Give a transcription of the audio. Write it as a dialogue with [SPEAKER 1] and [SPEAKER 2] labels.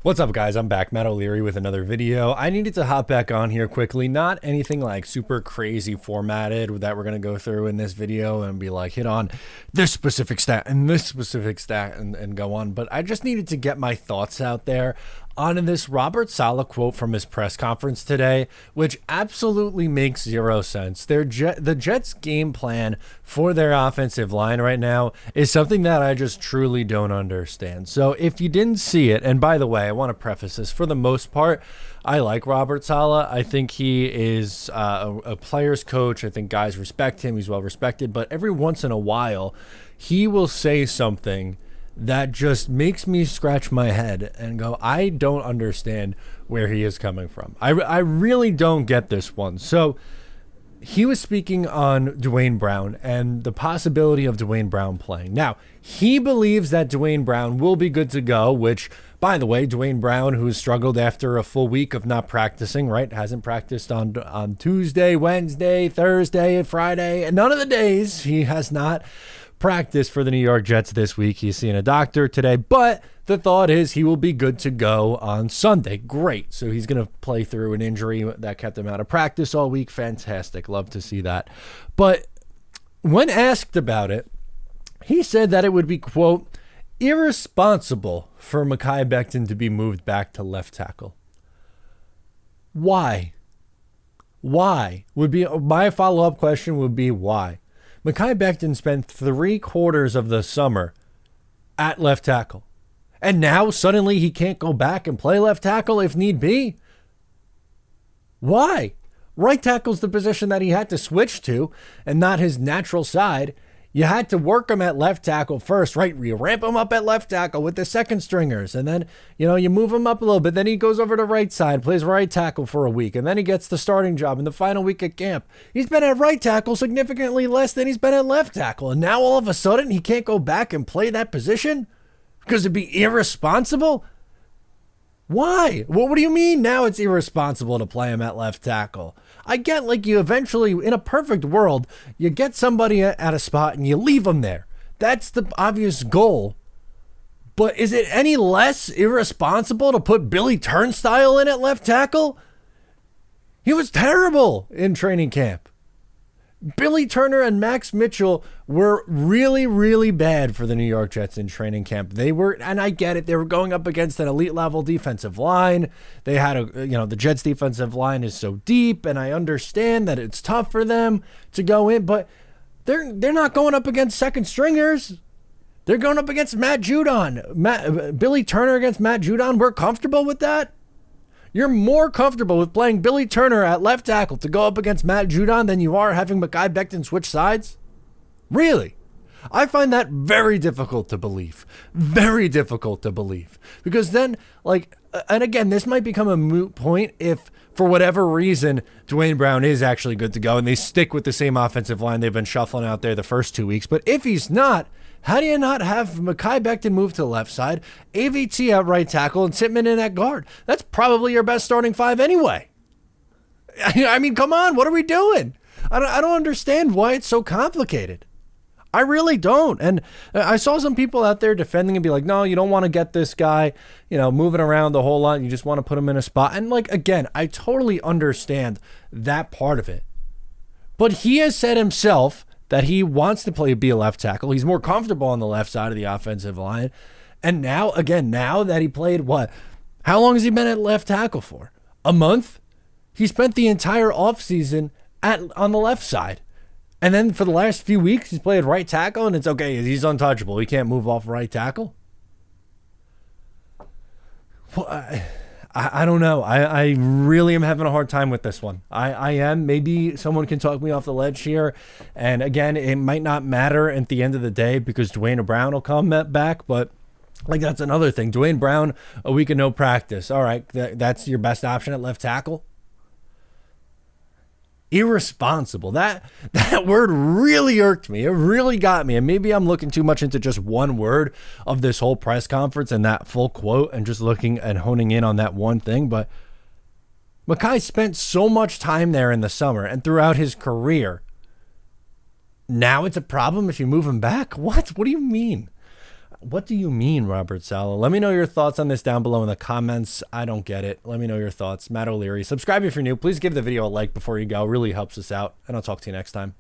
[SPEAKER 1] What's up, guys? I'm back, Matt O'Leary, with another video. I needed to hop back on here quickly. Not anything like super crazy formatted that we're going to go through in this video and be like, hit on this specific stat and this specific stat and go on. But I just needed to get my thoughts out there on this Robert Saleh quote from his press conference today, which absolutely makes zero sense. The Jets' game plan for their offensive line right now is something that I just truly don't understand. So if you didn't see it, and by the way, I want to preface this, for the most part, I like Robert Saleh. I think he is a player's coach. I think guys respect him. He's well respected. But every once in a while, he will say something that just makes me scratch my head and go, I don't understand where he is coming from. I really don't get this one. So he was speaking on Dwayne Brown and the possibility of Dwayne Brown playing. Now, he believes that Dwayne Brown will be good to go, which, by the way, Dwayne Brown, who's struggled after a full week of not practicing, right? Hasn't practiced on Tuesday, Wednesday, Thursday, and Friday, and none of the days he has not practice for the New York Jets this week. He's seeing a doctor today, but the thought is he will be good to go on Sunday. Great. So he's going to play through an injury that kept him out of practice all week. Fantastic. Love to see that. But when asked about it, he said that it would be, quote, irresponsible for Makai Beckton to be moved back to left tackle. Why? Why? Would be my follow-up question would be why? Makai Beckton spent 3/4 of the summer at left tackle. And now suddenly he can't go back and play left tackle if need be. Why? Right tackle's the position that he had to switch to and not his natural side. You had to work him at left tackle first, right? You ramp him up at left tackle with the second stringers, and then, you move him up a little bit. Then he goes over to right side, plays right tackle for a week, and then he gets the starting job in the final week at camp. He's been at right tackle significantly less than he's been at left tackle, and now all of a sudden he can't go back and play that position because it'd be irresponsible? Why? What do you mean now it's irresponsible to play him at left tackle? I get, like, you eventually, in a perfect world, you get somebody at a spot and you leave them there. That's the obvious goal. But is it any less irresponsible to put Billy Turnstile in at left tackle? He was terrible in training camp. Billy Turner and Max Mitchell were really, really bad for the New York Jets in training camp. They were, and I get it, they were going up against an elite level defensive line. They had the Jets defensive line is so deep, and I understand that it's tough for them to go in, but they're not going up against second stringers. They're going up against Matt Judon. Billy Turner against Matt Judon. We're comfortable with that. You're more comfortable with playing Billy Turner at left tackle to go up against Matt Judon than you are having Makai Beckton switch sides? Really? I find that very difficult to believe. Very difficult to believe. Because then, and again, this might become a moot point if, for whatever reason, Dwayne Brown is actually good to go and they stick with the same offensive line they've been shuffling out there the first 2 weeks. But if he's not, how do you not have Makai Beckton move to the left side, AVT at right tackle, and Tittman in at guard? That's probably your best starting five anyway. I mean, come on, what are we doing? I don't understand why it's so complicated. I really don't. And I saw some people out there defending and be like, no, you don't want to get this guy, moving around the whole lot. You just want to put him in a spot. And again, I totally understand that part of it. But he has said himself that he wants to be a left tackle. He's more comfortable on the left side of the offensive line. And now that he played how long has he been at left tackle for? A month? He spent the entire offseason on the left side. And then for the last few weeks, he's played right tackle, and it's okay. He's untouchable. He can't move off right tackle. Well, I don't know. I really am having a hard time with this one. I am. Maybe someone can talk me off the ledge here. And again, it might not matter at the end of the day because Dwayne Brown will come back. But that's another thing. Dwayne Brown, a week of no practice. All right, that's your best option at left tackle. Irresponsible. That word really irked me. It really got me. And maybe I'm looking too much into just one word of this whole press conference and that full quote and just looking and honing in on that one thing. But Makai spent so much time there in the summer and throughout his career. Now it's a problem if you move him back? What do you mean? What do you mean, Robert Saleh? Let me know your thoughts on this down below in the comments. I don't get it. Let me know your thoughts. Matt O'Leary. Subscribe if you're new. Please give the video a like before you go. It really helps us out. And I'll talk to you next time.